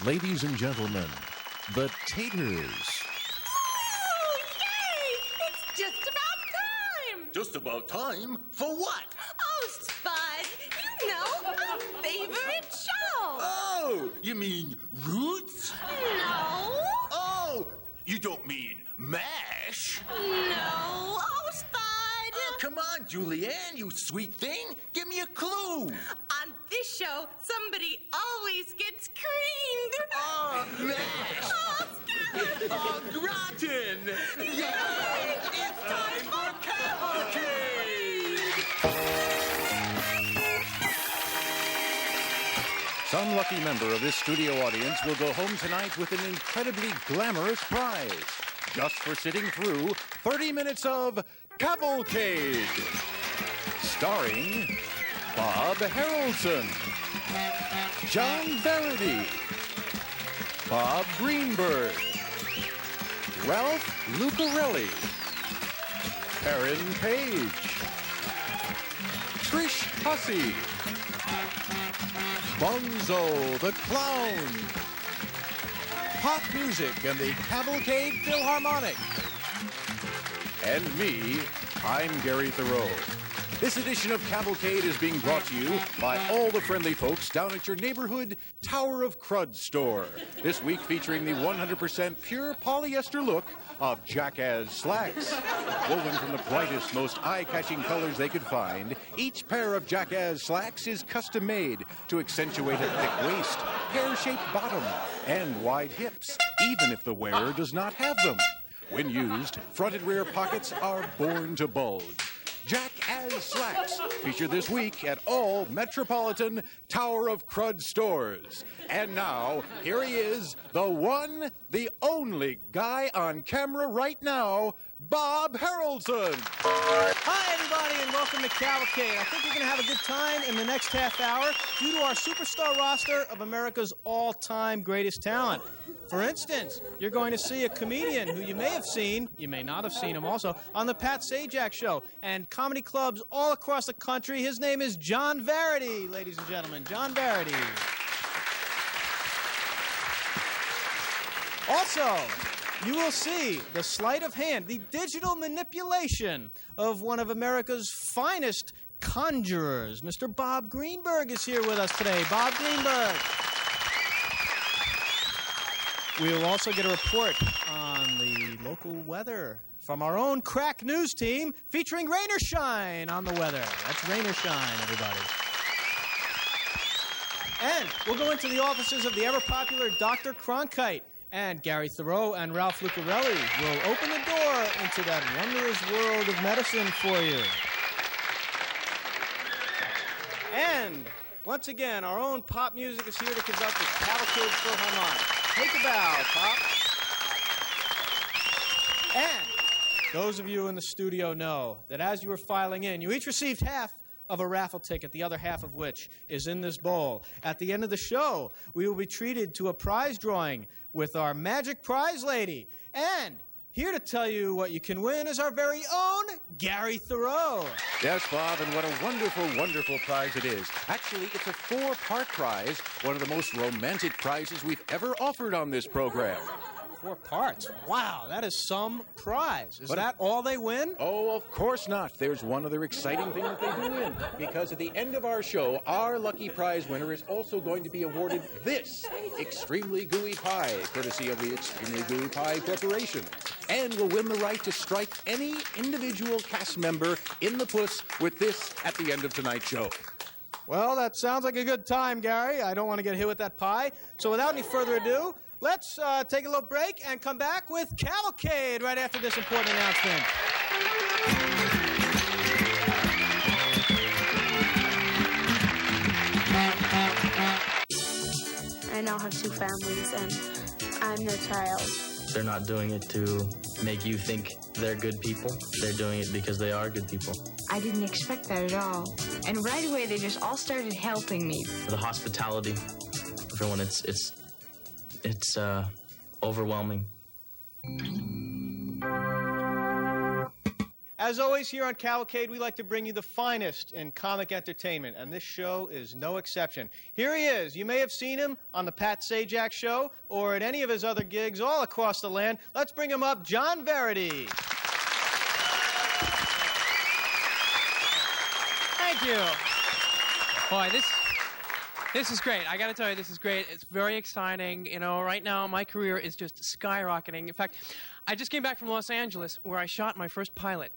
Ladies and gentlemen, the Taters. Oh, yay! It's just about time! Just about time? For what? Oh, Spud, you know, our favorite show! Oh, you mean Roots? No! Oh, you don't mean MASH? No! Oh, Spud! Oh, come on, Julianne, you sweet thing. Give me a clue. On this show, somebody always gets creamed! Oh, MASH! Oh, Spud! Oh, gratin! Yay! It's time for Cavalcade! Some lucky member of this studio audience will go home tonight with an incredibly glamorous prize, just for sitting through 30 minutes of Cavalcade, starring Bob Haroldson, John Verady, Bob Greenberg, Ralph Kucarelli, Perren Page, Trish Hussey, Bonzo the Clown, pop music and the Cavalcade Philharmonic. And me, I'm Gary Theroux. This edition of Cavalcade is being brought to you by all the friendly folks down at your neighborhood Tower of Crud store. This week featuring the 100% pure polyester look of Jackass slacks. Woven from the brightest, most eye-catching colors they could find, each pair of Jackass slacks is custom-made to accentuate a thick waist, pear-shaped bottom, and wide hips, even if the wearer does not have them. When used, front and rear pockets are born to bulge. Jackass slacks featured this week at all metropolitan Tower of Crud stores. And now, here he is, the one, the only guy on camera right now, Bob Haroldson. Hi, everybody, and welcome to Cavalcade. I think you're going to have a good time in the next half hour due to our superstar roster of America's all-time greatest talent. For instance, you're going to see a comedian who you may have seen, you may not have seen him also, on the Pat Sajak Show and comedy clubs all across the country. His name is John Verady, ladies and gentlemen. John Verady. Also, you will see the sleight of hand, the digital manipulation of one of America's finest conjurers. Mr. Bob Greenberg is here with us today. Bob Greenberg. We'll also get a report on the local weather from our own crack news team featuring rain or shine on the weather. That's rain or shine, everybody. And we'll go into the offices of the ever-popular Dr. Cronkite. And Gary Theroux and Ralph Kucarelli will open the door into that wondrous world of medicine for you. And once again, our own pop music is here to conduct the Cavalcade Philharmonic. Take a bow, Pop. And those of you in the studio know that as you were filing in, you each received half of a raffle ticket, the other half of which is in this bowl. At the end of the show, we will be treated to a prize drawing with our magic prize lady. And here to tell you what you can win is our very own Gary Theroux. Yes, Bob, and what a wonderful, wonderful prize it is. Actually, it's a 4-part prize, one of the most romantic prizes we've ever offered on this program. 4 parts. Wow, that is some prize. Is that all they win? Oh, of course not. There's one other exciting thing that they do win. Because at the end of our show, our lucky prize winner is also going to be awarded this Extremely Gooey Pie, courtesy of the Extremely Gooey Pie Corporation. And will win the right to strike any individual cast member in the puss with this at the end of tonight's show. Well, that sounds like a good time, Gary. I don't want to get hit with that pie. So without any further ado, let's take a little break and come back with Cavalcade right after this important announcement. I now have 2 families, and I'm their child. They're not doing it to make you think they're good people. They're doing it because they are good people. I didn't expect that at all. And right away, they just all started helping me. The hospitality, everyone, it's overwhelming. As always, here on Cavalcade, we like to bring you the finest in comic entertainment, and this show is no exception. Here he is. You may have seen him on the Pat Sajak Show or at any of his other gigs all across the land. Let's bring him up, John Verady. Thank you. Boy, this is great. I got to tell you, this is great. It's very exciting. You know, right now my career is just skyrocketing. In fact, I just came back from Los Angeles where I shot my first pilot.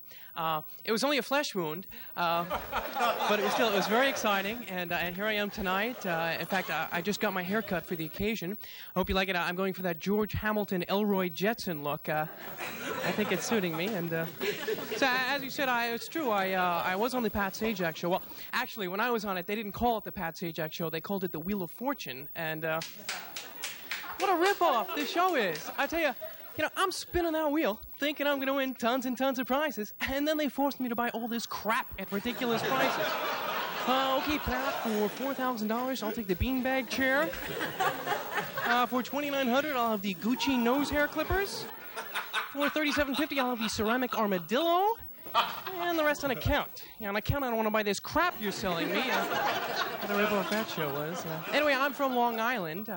It was only a flesh wound, but it was very exciting. And here I am tonight. In fact, I just got my hair cut for the occasion. I hope you like it. I'm going for that George Hamilton, Elroy Jetson look. I think it's suiting me. And so, as you said, it's true. I was on the Pat Sajak Show. Well, actually, when I was on it, they didn't call it the Pat Sajak Show. They called it the Wheel of Fortune. And what a ripoff this show is. I tell you. You know, I'm spinning that wheel, thinking I'm going to win tons and tons of prizes, and then they forced me to buy all this crap at ridiculous prices. Okay, Pat, for $4,000, I'll take the beanbag chair. For $2,900, I'll have the Gucci nose hair clippers. For $3,750, I'll have the ceramic armadillo. And the rest on account. Yeah, on account, I don't want to buy this crap you're selling me. What a ripoff that show was. Anyway, I'm from Long Island.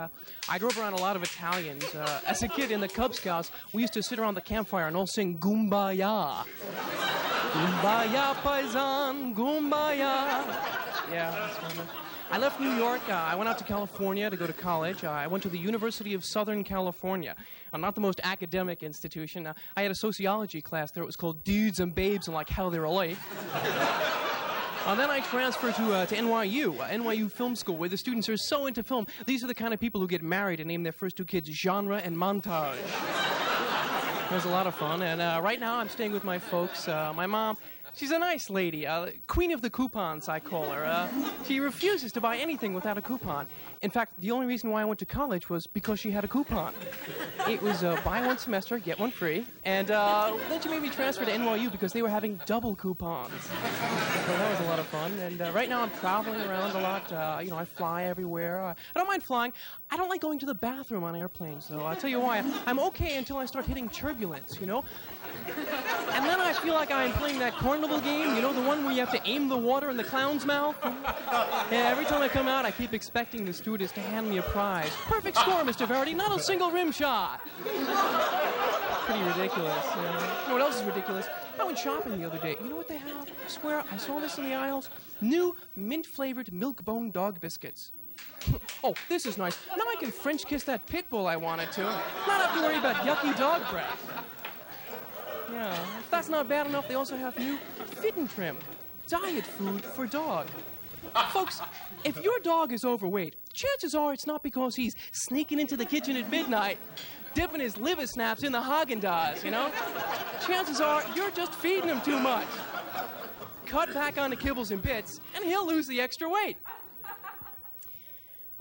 I drove around a lot of Italians. As a kid in the Cub Scouts, we used to sit around the campfire and all sing Goombaya. Goombaya, paisan, Goombaya. Yeah, that's fun. I left New York. I went out to California to go to college. I went to the University of Southern California. Not the most academic institution. I had a sociology class there. It was called Dudes and Babes and like how they relate. Then I transferred to NYU, NYU Film School, where the students are so into film. These are the kind of people who get married and name their first two kids genre and montage. It was a lot of fun. And right now I'm staying with my folks. My mom, she's a nice lady. Queen of the coupons, I call her. She refuses to buy anything without a coupon. In fact, the only reason why I went to college was because she had a coupon. It was buy one semester, get one free. And then she made me transfer to NYU because they were having double coupons. So that was a lot of fun. And right now I'm traveling around a lot. You know, I fly everywhere. I don't mind flying. I don't like going to the bathroom on airplanes, though. I'll tell you why. I'm okay until I start hitting turbulence, you know? And then I feel like I'm playing that carnival game, you know, the one where you have to aim the water in the clown's mouth. Yeah, every time I come out, I keep expecting the stewardess to hand me a prize. Perfect score, Mr. Verady, not a single rim shot. Pretty ridiculous. You know what else is ridiculous? I went shopping the other day. You know what they have? I swear, I saw this in the aisles. New mint-flavored milk bone dog biscuits. Oh, this is nice. Now I can French kiss that pit bull I wanted to. Not have to worry about yucky dog breath. Yeah, if that's not bad enough, they also have new Fit and Trim, diet food for dog. Folks, if your dog is overweight, chances are it's not because he's sneaking into the kitchen at midnight, dipping his liver snaps in the Haagen-Dazs, you know? Chances are you're just feeding him too much. Cut back on the kibbles and bits, and he'll lose the extra weight.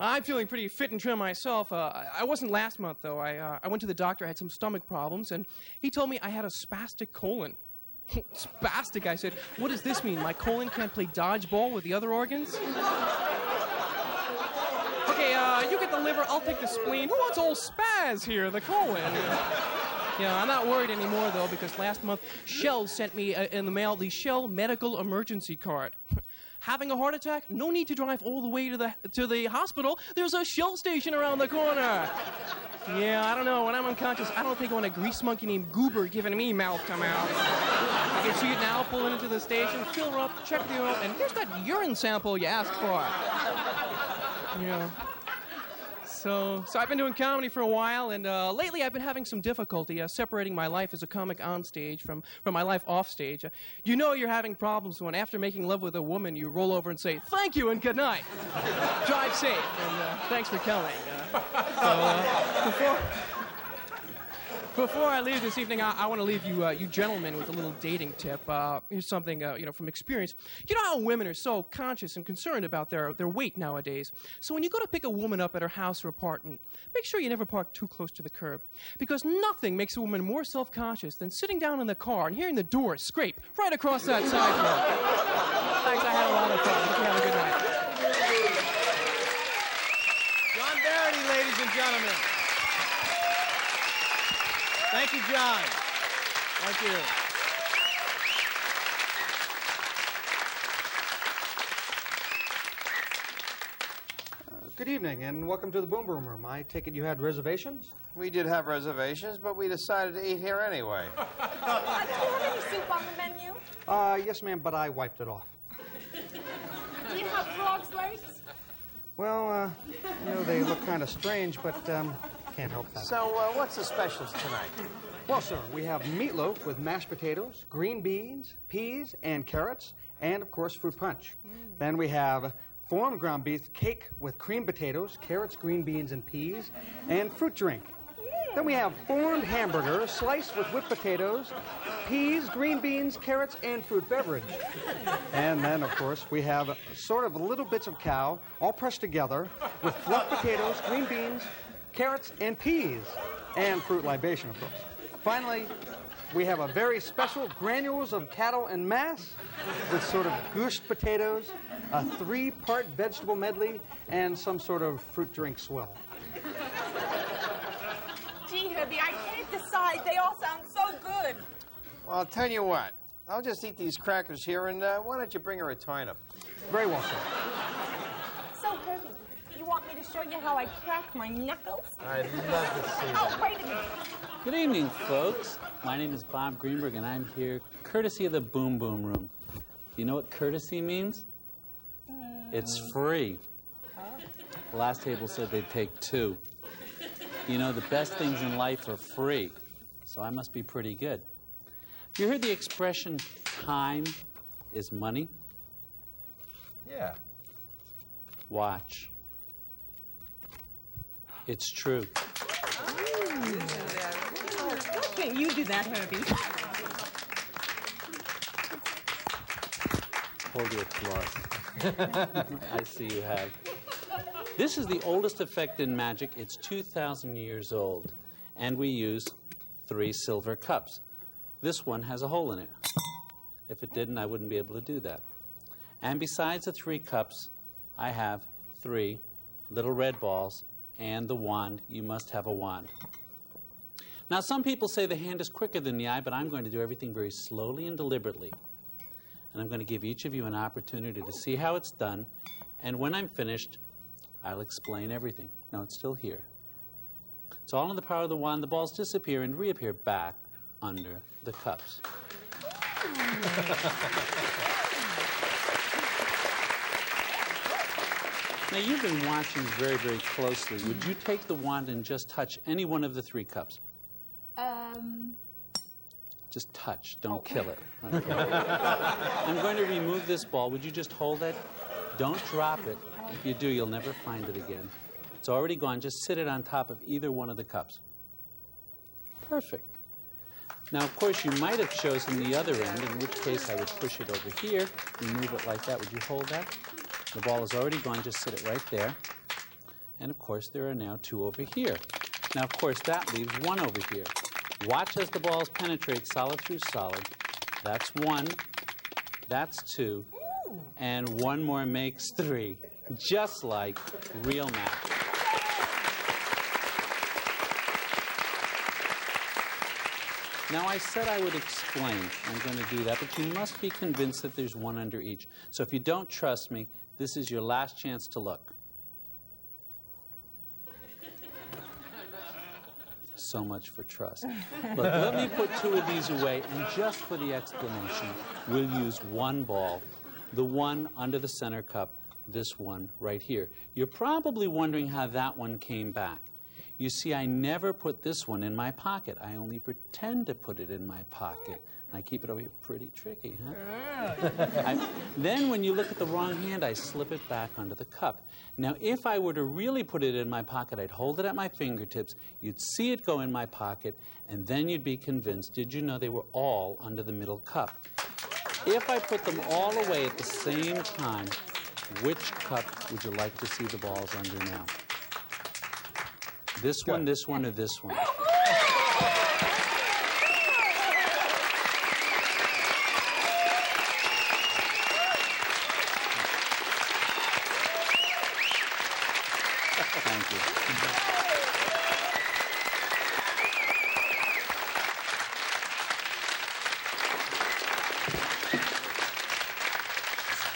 I'm feeling pretty fit and trim myself. I wasn't last month, though. I went to the doctor. I had some stomach problems, and he told me I had a spastic colon. Spastic, I said. What does this mean? My colon can't play dodgeball with the other organs? Okay, you get the liver, I'll take the spleen. Who wants old spaz here, the colon? Yeah, I'm not worried anymore, though, because last month, Shell sent me in the mail the Shell Medical Emergency Card. Having a heart attack? No need to drive all the way to the hospital. There's a Shell station around the corner. Yeah, I don't know. When I'm unconscious, I don't think I want a grease monkey named Goober giving me mouth to mouth. I can see it now, pulling into the station, fill her up, check the oil, and here's that urine sample you asked for. Yeah. So I've been doing comedy for a while, and lately I've been having some difficulty separating my life as a comic on stage from my life off stage. You know you're having problems when after making love with a woman, you roll over and say, "Thank you and good night. Drive safe, and thanks for coming." Before I leave this evening, I want to leave you gentlemen with a little dating tip. Here's something, from experience. You know how women are so conscious and concerned about their weight nowadays. So when you go to pick a woman up at her house or apartment, make sure you never park too close to the curb. Because nothing makes a woman more self-conscious than sitting down in the car and hearing the door scrape right across that sidewalk. Thanks, I had a lot of fun. Hope you have a good night. John Verady, ladies and gentlemen. Thank you, John. Thank you. Good evening, and welcome to the Boom Boom Room. I take it you had reservations? We did have reservations, but we decided to eat here anyway. Do you have any soup on the menu? Yes, ma'am, but I wiped it off. Do you have frog's legs? Well, you know, they look kind of strange, but can't help that. So, what's the specials tonight? Well, sir, we have meatloaf with mashed potatoes, green beans, peas, and carrots, and, of course, fruit punch. Then we have formed ground beef cake with creamed potatoes, carrots, green beans, and peas, and fruit drink. Then we have formed hamburger sliced with whipped potatoes, peas, green beans, carrots, and fruit beverage. And then, of course, we have sort of little bits of cow all pressed together with fluffed potatoes, green beans, carrots, and peas, and fruit libation, of course. Finally, we have a very special granules of cattle and mass with sort of gooshed potatoes, a 3-part vegetable medley, and some sort of fruit drink swell. Gee, Herbie, I can't decide. They all sound so good. Well, I'll tell you what. I'll just eat these crackers here, and why don't you bring her a turnip? Very well, sir. So, Herbie, you want me to show you how I crack my knuckles? I'd love to see that. Oh, wait a minute. Good evening, folks. My name is Bob Greenberg, and I'm here courtesy of the Boom Boom Room. Do you know what courtesy means? It's free. The last table said they'd take 2. You know, the best things in life are free, so I must be pretty good. You heard the expression, time is money? Yeah. Watch. It's true. Why can't you do that, Herbie? Hold your applause. I see you have. This is the oldest effect in magic. It's 2,000 years old. And we use 3 silver cups. This one has a hole in it. If it didn't, I wouldn't be able to do that. And besides the 3 cups, I have 3 little red balls and the wand. You must have a wand. Now, some people say the hand is quicker than the eye, but I'm going to do everything very slowly and deliberately. And I'm going to give each of you an opportunity to see how it's done. And when I'm finished, I'll explain everything. No, it's still here. It's all in the power of the wand. The balls disappear and reappear back under the cups. Now, you've been watching very, very closely. Would you take the wand and just touch any one of the 3 cups? Just touch. Don't kill it. Okay. I'm going to remove this ball. Would you just hold it? Don't drop it. If you do, you'll never find it again. It's already gone. Just sit it on top of either one of the cups. Perfect. Now, of course, you might have chosen the other end, in which case I would push it over here, remove it like that. Would you hold that? The ball is already gone. Just sit it right there. And, of course, there are now 2 over here. Now, of course, that leaves 1 over here. Watch as the balls penetrate solid through solid. That's 1. That's 2. And 1 more makes 3. Just like real magic. Now, I said I would explain. I'm going to do that, but you must be convinced that there's 1 under each. So if you don't trust me, this is your last chance to look. So much for trust. Look, let me put 2 of these away, and just for the explanation, we'll use 1 ball, the one under the center cup, this one right here. You're probably wondering how that one came back. You see, I never put this one in my pocket. I only pretend to put it in my pocket. I keep it over here. Pretty tricky, huh? Then when you look at the wrong hand, I slip it back under the cup. Now, if I were to really put it in my pocket, I'd hold it at my fingertips, you'd see it go in my pocket, and then you'd be convinced, did you know they were all under the middle cup? If I put them all away at the same time, which cup would you like to see the balls under now? This one, this one, or this one? Thank you.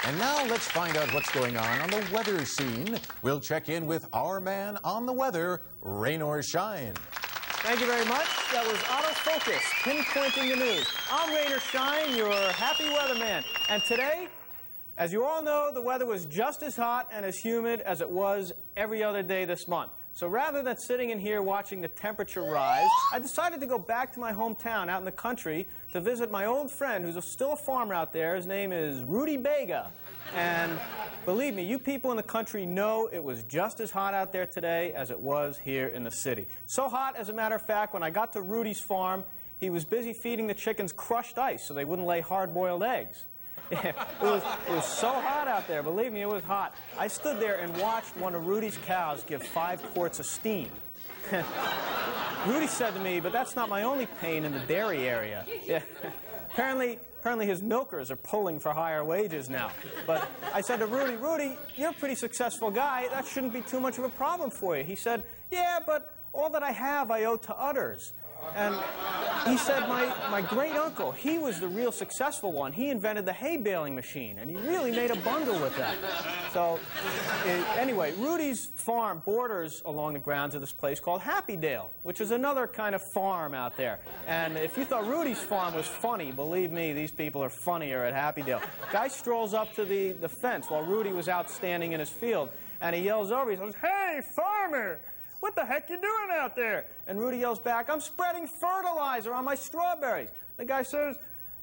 And now let's find out what's going on the weather scene. We'll check in with our man on the weather, Rain or Shine. Thank you very much. That was autofocus, pinpointing the news. I'm Rain or Shine, your happy weatherman. And today, as you all know, the weather was just as hot and as humid as it was every other day this month. So rather than sitting in here watching the temperature rise, I decided to go back to my hometown out in the country to visit my old friend who's still a farmer out there. His name is Rudy Bega. And believe me, you people in the country know it was just as hot out there today as it was here in the city. So hot, as a matter of fact, when I got to Rudy's farm, he was busy feeding the chickens crushed ice so they wouldn't lay hard-boiled eggs. It was so hot out there. Believe me, it was hot. I stood there and watched one of Rudy's cows give 5 quarts of steam. Rudy said to me, but that's not my only pain in the dairy area. Yeah. Apparently his milkers are pulling for higher wages now. But I said to Rudy, Rudy, you're a pretty successful guy. That shouldn't be too much of a problem for you. He said, yeah, but all that I have I owe to others. And he said my great-uncle, he was the real successful one. He invented the hay baling machine, and he really made a bundle with that. So anyway, Rudy's farm borders along the grounds of this place called Happydale, which is another kind of farm out there. And if you thought Rudy's farm was funny, believe me, these people are funnier at Happydale. Guy strolls up to the fence while Rudy was out standing in his field, and he yells over, he says, "Hey, farmer! What the heck you doing out there?" And Rudy yells back, "I'm spreading fertilizer on my strawberries." The guy says,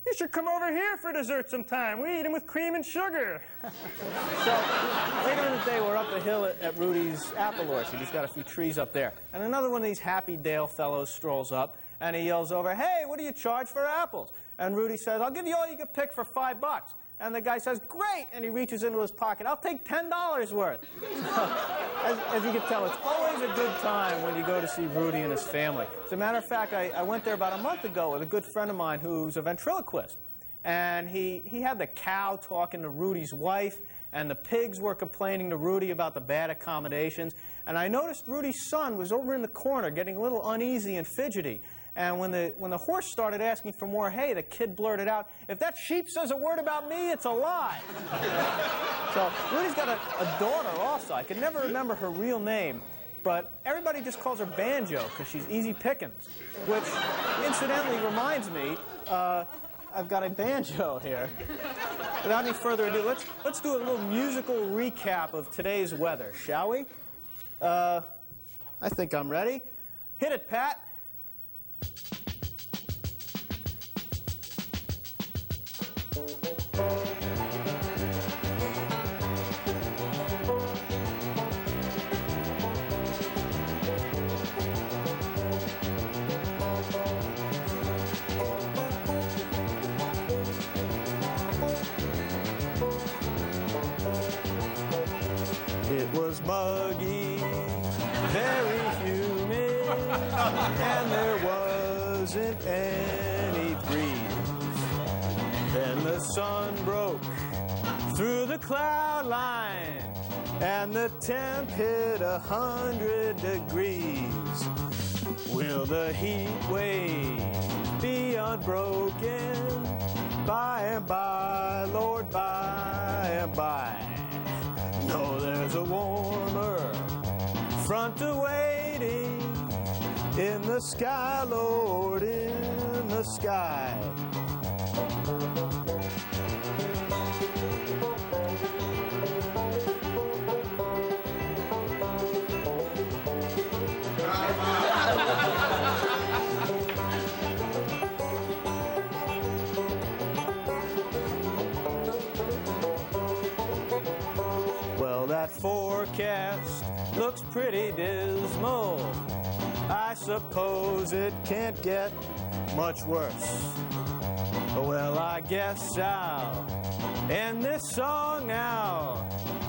"You should come over here for dessert sometime. We eat them with cream and sugar." So later in the day, we're up the hill at Rudy's apple orchard. He's got a few trees up there. And another one of these Happy Dale fellows strolls up, and he yells over, "Hey, what do you charge for apples?" And Rudy says, "I'll give you all you can pick for $5. And the guy says, "Great!" And he reaches into his pocket. "I'll take $10 worth." So, as you can tell, it's always a good time when you go to see Rudy and his family. As a matter of fact, I went there about a month ago with a good friend of mine who's a ventriloquist. And he had the cow talking to Rudy's wife, and the pigs were complaining to Rudy about the bad accommodations. And I noticed Rudy's son was over in the corner getting a little uneasy and fidgety. And when the horse started asking for more hay, the kid blurted out, "If that sheep says a word about me, it's a lie." So Rudy's got a daughter also. I could never remember her real name, but everybody just calls her Banjo because she's easy pickings, which incidentally reminds me, I've got a banjo here. Without any further ado, let's do a little musical recap of today's weather, shall we? I think I'm ready. Hit it, Pat. It was muggy, very humid, and there wasn't any breeze. Then the sun broke through the cloud line, and the temp hit 100 degrees. Will the heat wave be unbroken? By and by, Lord, by and by. No, there's a warmer front awaiting in the sky, Lord, in the sky. That forecast looks pretty dismal. I suppose it can't get much worse. Well, I guess I'll end this song now,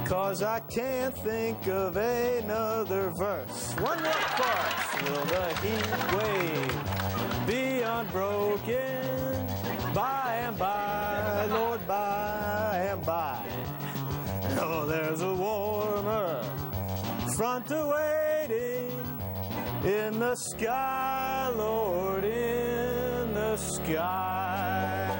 'cause I can't think of another verse. One more chorus. Will the heat wave be unbroken? By and by, Lord, by and by. Oh, there's a warmer front awaiting in the sky, Lord, in the sky.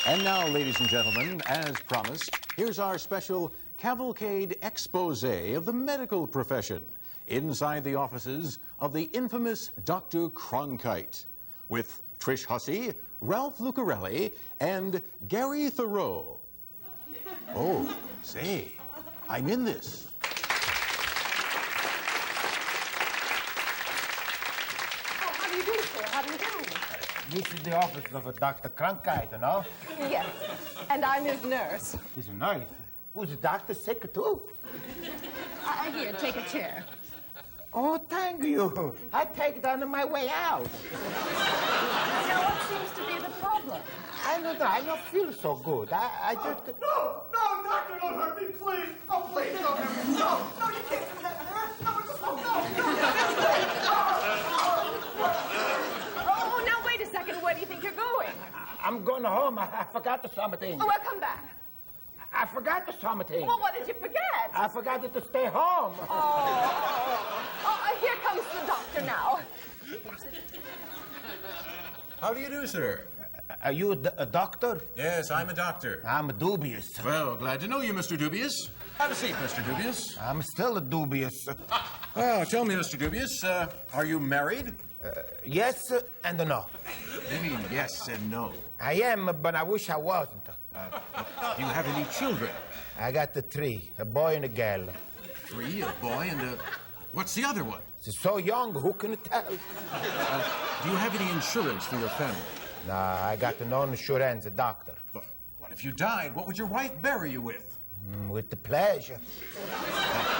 And now, ladies and gentlemen, as promised, here's our special Cavalcade expose of the medical profession inside the offices of the infamous Dr. Cronkite with Trish Hussey, Ralph Kucarelli, and Gary Theroux. Oh, say, I'm in this. How do you do, sir? How do you do? This is the office of Dr. Cronkite, you know? Yes, and I'm his nurse. He's nice. Who's the doctor sick too? Here, take a chair. Oh, thank you. I take it on my way out. Now, what seems to be the problem? I don't know. I don't feel so good. I just... No, doctor, don't hurt me, please. Oh, please don't hurt me. No, you can't do that, man. No, it's just no. Oh, now, wait a second. Where do you think you're going? I'm going home. I forgot the something. Oh, well, come back. I forgot the something. Well, what did you forget? I forgot to stay home. Here comes the doctor now. How do you do, sir? Are you a doctor? Yes, I'm a doctor. I'm dubious. Well, glad to know you, Mr. Dubious. Have a seat, Mr. Dubious. I'm still a dubious. Oh, tell me, Mr. Dubious, are you married? Yes and no. You mean yes and no? I am, but I wish I wasn't. Do you have any children? I got the 3, a boy and a girl. 3, a boy and a... What's the other one? She's so young, who can tell? Do you have any insurance for your family? Nah, I got no insurance, a doctor. Well, what if you died? What would your wife bury you with? With the pleasure.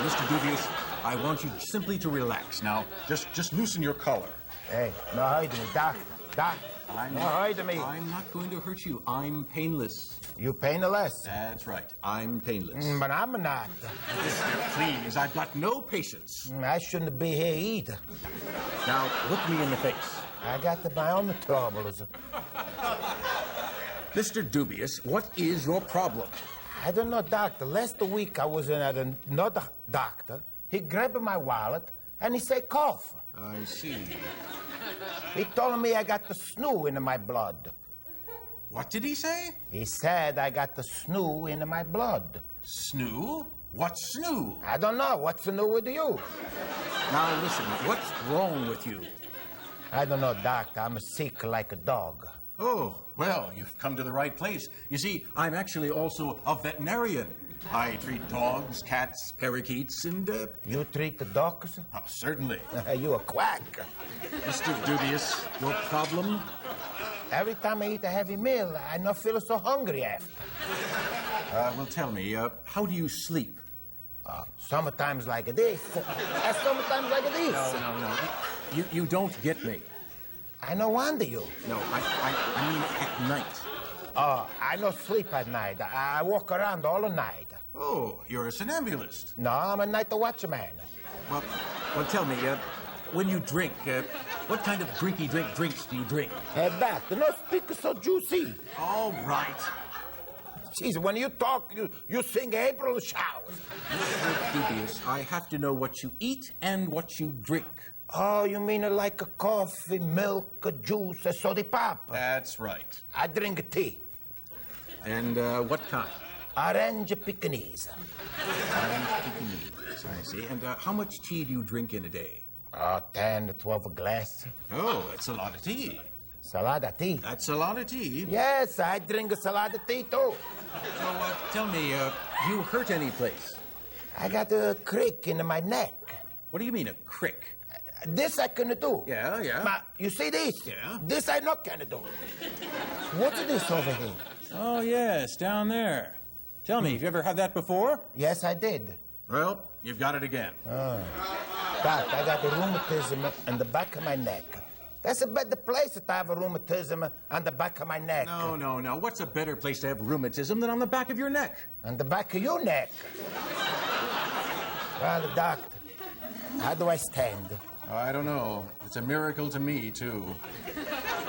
Mr. Dubious, I want you simply to relax. Now, just loosen your collar. Hey, no hide me, doc. No hide me. I'm not going to hurt you. I'm painless. You painless? That's right. I'm painless. But I'm not. Mister, please, I've got no patience. I shouldn't be here either. Now, look me in the face. I got my own troubles. Mr. Dubious, what is your problem? I don't know, doctor. Last week I was at another doctor. He grabbed my wallet and he said, cough. I see. He told me I got the snoo in my blood. What did he say? He said I got the snoo in my blood. Snoo? What's snoo? I don't know. What's new with you? Now listen, what's wrong with you? I don't know, doctor. I'm sick like a dog. Oh, well, you've come to the right place. You see, I'm actually also a veterinarian. I treat dogs, cats, parakeets, and, You treat the dogs? Oh, certainly. You a quack. Mr. Dubious, your problem? Every time I eat a heavy meal, I not feel so hungry after. Well, tell me, how do you sleep? Sometimes like this. Sometimes like this. No. You don't get me. I no wonder you. No, I mean at night. I no sleep at night. I walk around all night. Oh, you're a somnambulist. No, I'm a night watchman. Well, tell me, when you drink, what kind of drinks do you drink? Doctor, no speak so juicy. All right. Jeez, when you talk, you sing April Showers. Mr. Dubious, I have to know what you eat and what you drink. Oh, you mean like a coffee, milk, a juice, a soda pop? That's right. I drink tea. And what kind? Orange Pekingese. Orange Pekingese, I see. And how much tea do you drink in a day? 10 to 12 glass. Oh, that's a lot of tea. Salada tea. That's a lot of tea. Yes, I drink a salada tea too. So, tell me, you hurt any place? I got a crick in my neck. What do you mean, a crick? This I can do. Yeah. But you see this? Yeah. This I not can do. What's this over here? Oh, yes, down there. Tell me, have you ever had that before? Yes, I did. Well, you've got it again. Doc, I got the rheumatism on the back of my neck. That's a better place to have a rheumatism on the back of my neck. No. What's a better place to have rheumatism than on the back of your neck? On the back of your neck. Well, doctor, how do I stand? I don't know. It's a miracle to me, too.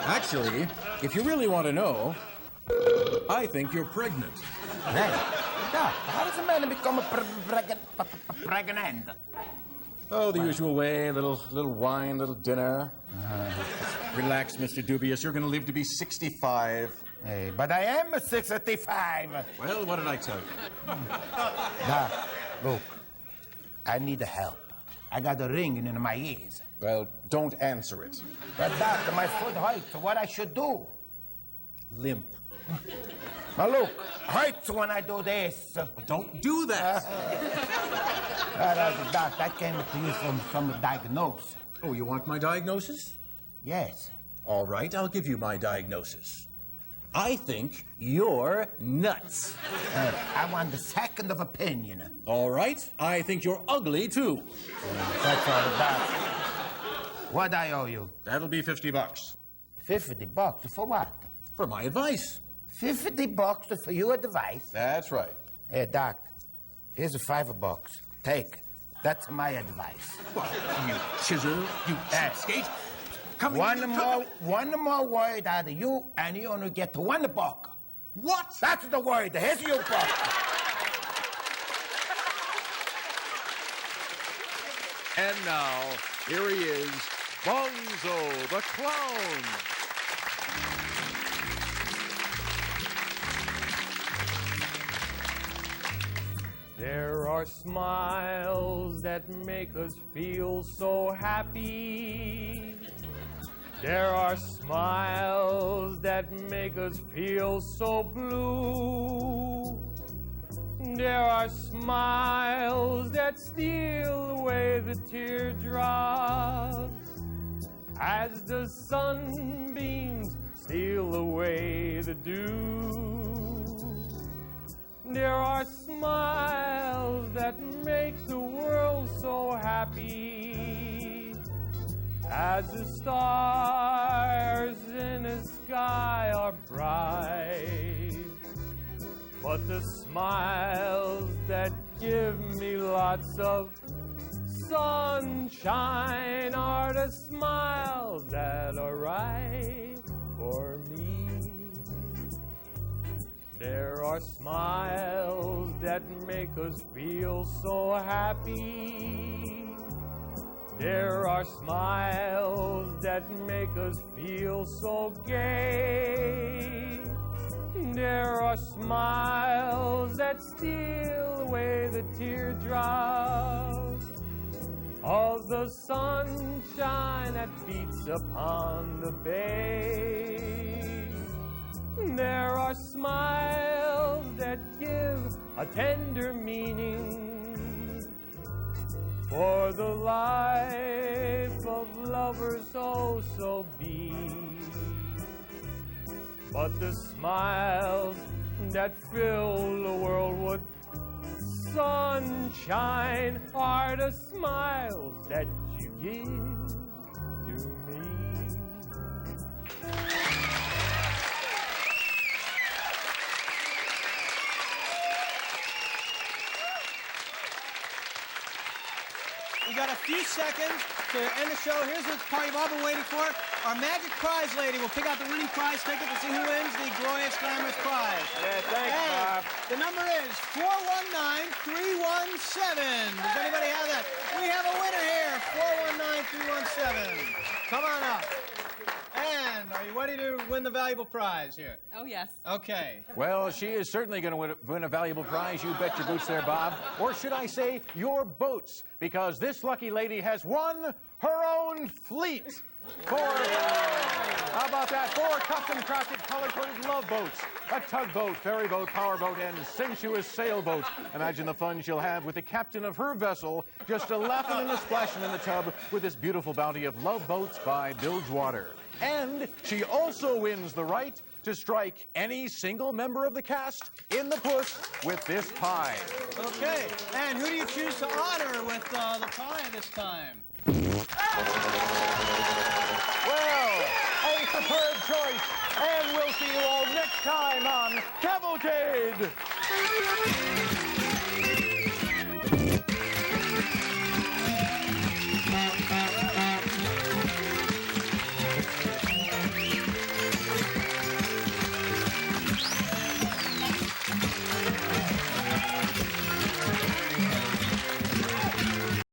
Actually, if you really want to know, I think you're pregnant. Doc, how does a man become pregnant? Oh, the usual way. A little wine, little dinner. Relax, Mr. Dubious. You're going to live to be 65. Hey, but I am 65. Well, what did I tell you? Doc, look, I need help. I got a ring in my ears. Well, don't answer it. But Doctor, my foot hurts. What I should do? Limp. Now look, hurts when I do this. Don't do that. Doc, I came to you from some diagnosis. Oh, you want my diagnosis? Yes. All right, I'll give you my diagnosis. I think you're nuts. I want the second of opinion. All right, I think you're ugly, too. That's all, Doc. What I owe you? That'll be $50. $50 for what? For my advice. $50 for your advice? That's right. Hey, Doc, here's $5. Take. That's my advice. What, you chisel, you cheapskate? One more word out of you, and you only get $1. What? That's the word. Here's your buck. And now, here he is, Bonzo the Clown. There are smiles that make us feel so happy. There are smiles that make us feel so blue. There are smiles that steal away the teardrops as the sunbeams steal away the dew. There are smiles that make the world so happy as the stars in the sky are bright. But the smiles that give me lots of sunshine are the smiles that are right for me. There are smiles that make us feel so happy. There are smiles that make us feel so gay. There are smiles that steal away the teardrops of the sunshine that beats upon the bay. There are smiles that give a tender meaning for the life of lovers oh so be. But the smiles that fill the world with sunshine are the smiles that you give to me. We got a few seconds to end the show. Here's the part you've all been waiting for. Our magic prize lady will pick out the winning prize ticket to see who wins the glorious, glamorous prize. Yeah, thanks, Bob. The number is 419317. Does anybody have that? We have a winner here, 419317. Come on up. And are you ready to win the valuable prize here? Oh, yes. Okay. Well, she is certainly going to win a valuable prize. You bet your boots there, Bob. Or should I say, your boats, because this lucky lady has won her own fleet. How about that? 4 custom-crafted, color-coded love boats. A tugboat, ferry boat, power boat, and sensuous sailboat. Imagine the fun she'll have with the captain of her vessel just laughing and splashing in the tub with this beautiful bounty of love boats by Bilgewater. And she also wins the right to strike any single member of the cast in the puss with this pie. Okay. And who do you choose to honor with the pie this time? Well, a superb choice. And we'll see you all next time on Cavalcade.